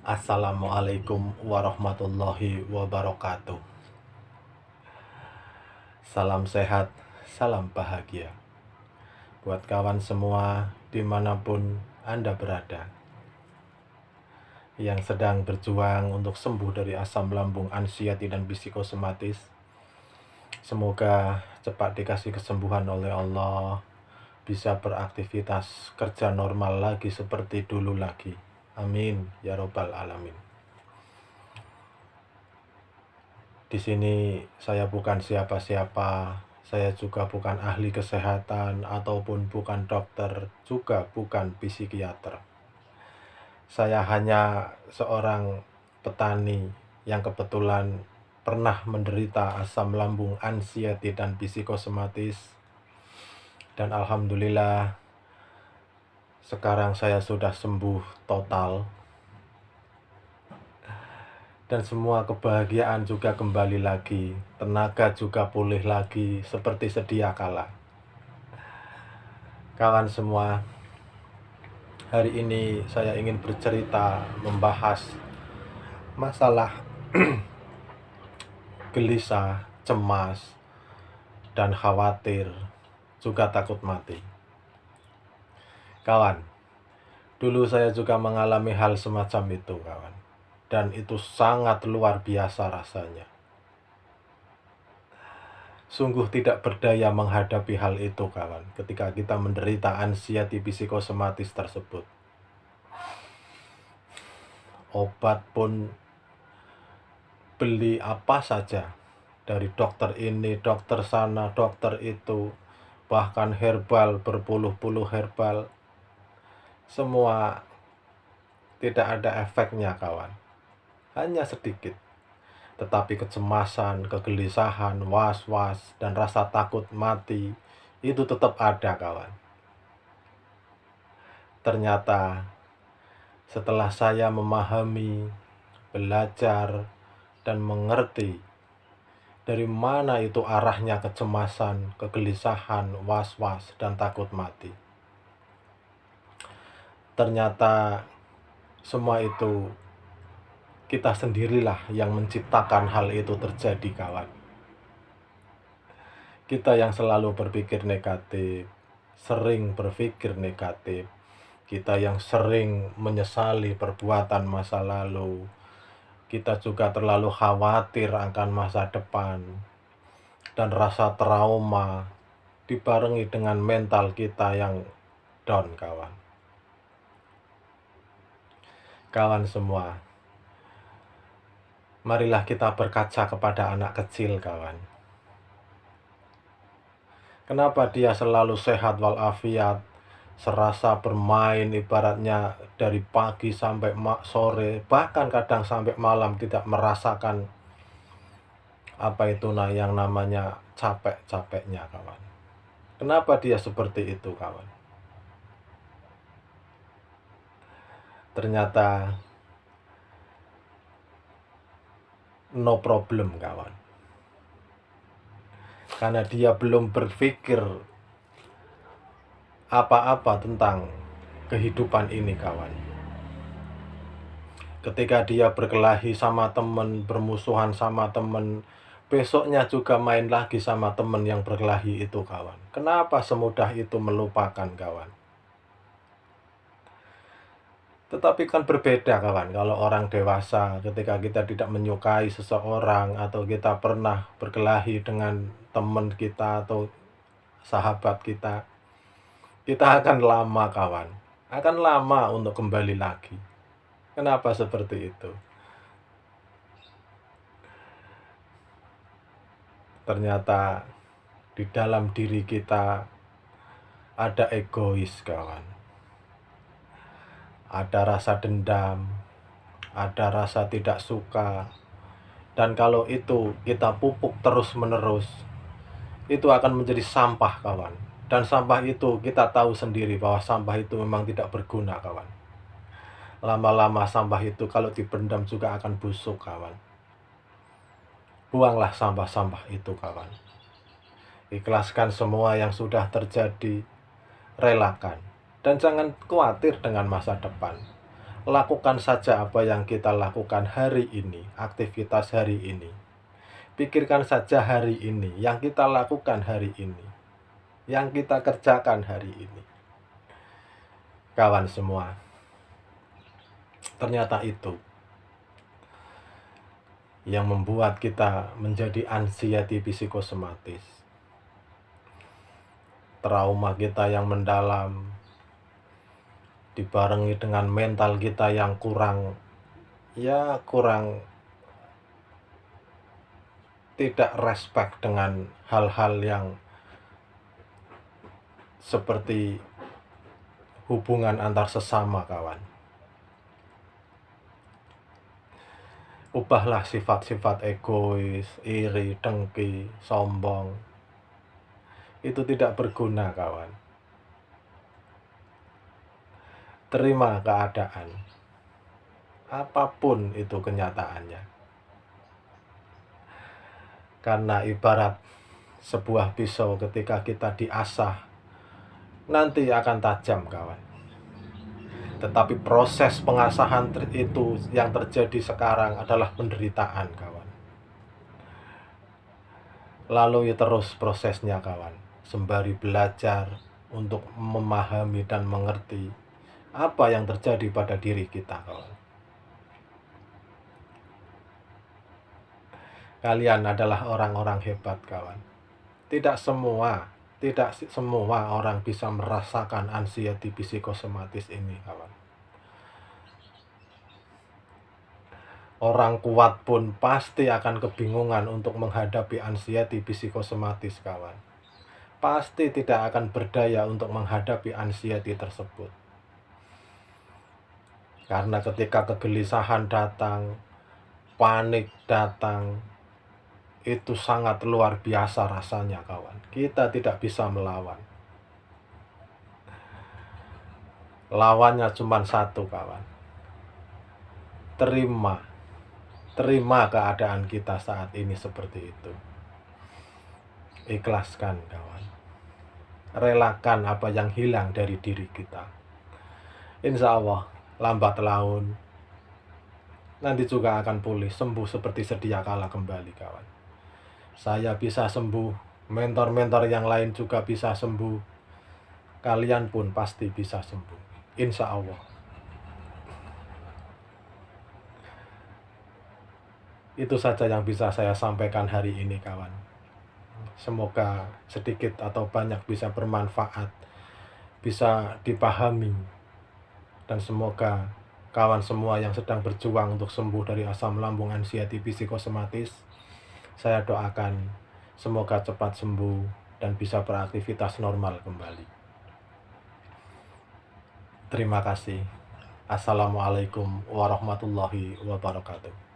Assalamualaikum warahmatullahi wabarakatuh. Salam sehat, salam bahagia buat kawan semua dimanapun Anda berada, yang sedang berjuang untuk sembuh dari asam lambung, anxiety, dan psikosomatis. Semoga cepat dikasih kesembuhan oleh Allah, bisa beraktivitas kerja normal lagi seperti dulu lagi. Amin ya robbal alamin. Di sini saya bukan siapa-siapa, saya juga bukan ahli kesehatan ataupun bukan dokter, juga bukan psikiater. Saya hanya seorang petani yang kebetulan pernah menderita asam lambung, anxiety, dan psikosomatis. Dan alhamdulillah sekarang saya sudah sembuh total. Dan semua kebahagiaan juga kembali lagi, tenaga juga pulih lagi seperti sedia kala. Kawan semua, hari ini saya ingin bercerita membahas masalah gelisah, cemas, dan khawatir, juga takut mati. Kawan, dulu saya juga mengalami hal semacam itu, kawan. Dan itu sangat luar biasa rasanya. Sungguh tidak berdaya menghadapi hal itu, kawan, ketika kita menderita anxiety psikosomatis tersebut. Obat pun beli apa saja, dari dokter ini, dokter sana, dokter itu, bahkan herbal, berpuluh-puluh herbal. Semua tidak ada efeknya, kawan. Hanya sedikit. Tetapi kecemasan, kegelisahan, was-was, dan rasa takut mati itu tetap ada, kawan. Ternyata setelah saya memahami, belajar, dan mengerti dari mana itu arahnya kecemasan, kegelisahan, was-was, dan takut mati, ternyata semua itu kita sendirilah yang menciptakan hal itu terjadi, kawan. Kita yang selalu berpikir negatif, sering berpikir negatif, kita yang sering menyesali perbuatan masa lalu, kita juga terlalu khawatir akan masa depan, dan rasa trauma dibarengi dengan mental kita yang down, kawan. Kawan semua, marilah kita berkaca kepada anak kecil, kawan. Kenapa dia selalu sehat walafiat, serasa bermain ibaratnya dari pagi sampai sore, bahkan kadang sampai malam tidak merasakan apa itu yang namanya capek-capeknya, kawan. Kenapa dia seperti itu, kawan? Ternyata no problem, kawan. Karena dia belum berpikir apa-apa tentang kehidupan ini, kawan. Ketika dia berkelahi sama temen, bermusuhan sama temen, besoknya juga main lagi sama temen yang berkelahi itu, kawan. Kenapa semudah itu melupakan, kawan? Tetapi kan berbeda, kawan, kalau orang dewasa, ketika kita tidak menyukai seseorang atau kita pernah berkelahi dengan teman kita atau sahabat kita akan lama, kawan. Akan lama untuk kembali lagi. Kenapa seperti itu? Ternyata di dalam diri kita ada egois, kawan. Ada rasa dendam, ada rasa tidak suka. Dan kalau itu kita pupuk terus-menerus, itu akan menjadi sampah, kawan. Dan sampah itu kita tahu sendiri bahwa sampah itu memang tidak berguna, kawan. Lama-lama sampah itu kalau dipendam juga akan busuk, kawan. Buanglah sampah-sampah itu, kawan. Ikhlaskan semua yang sudah terjadi, relakan. Dan jangan khawatir dengan masa depan. Lakukan saja apa yang kita lakukan hari ini, aktivitas hari ini. Pikirkan saja hari ini, yang kita lakukan hari ini, yang kita kerjakan hari ini. Kawan semua, ternyata itu yang membuat kita menjadi anxiety psikosomatis. Trauma kita yang mendalam, dibarengi dengan mental kita yang kurang tidak respect dengan hal-hal yang seperti hubungan antar sesama, kawan. Ubahlah sifat-sifat egois, iri, dengki, sombong. Itu tidak berguna, kawan. Terima keadaan, apapun itu kenyataannya. Karena ibarat sebuah pisau ketika kita diasah, nanti akan tajam, kawan. Tetapi proses pengasahan itu yang terjadi sekarang adalah penderitaan, kawan. Lalui terus prosesnya, kawan, sembari belajar untuk memahami dan mengerti apa yang terjadi pada diri kita, kawan. Kalian adalah orang-orang hebat, kawan. Tidak semua orang bisa merasakan anxiety psikosomatis ini, kawan. Orang kuat pun pasti akan kebingungan untuk menghadapi anxiety psikosomatis, kawan. Pasti tidak akan berdaya untuk menghadapi anxiety tersebut. Karena ketika kegelisahan datang, panik datang, itu sangat luar biasa rasanya, kawan. Kita tidak bisa melawan. Lawannya cuma satu, kawan. Terima keadaan kita saat ini seperti itu. Ikhlaskan, kawan. Relakan apa yang hilang dari diri kita. Insya Allah, lambat laun nanti juga akan pulih, sembuh seperti sedia kala kembali, kawan. Saya bisa sembuh, mentor-mentor yang lain juga bisa sembuh. Kalian pun pasti bisa sembuh, insya Allah. Itu saja yang bisa saya sampaikan hari ini, kawan. Semoga sedikit atau banyak bisa bermanfaat, bisa dipahami, dan semoga kawan semua yang sedang berjuang untuk sembuh dari asam lambung anxiety psikosomatis, saya doakan semoga cepat sembuh dan bisa beraktivitas normal kembali. Terima kasih. Assalamualaikum warahmatullahi wabarakatuh.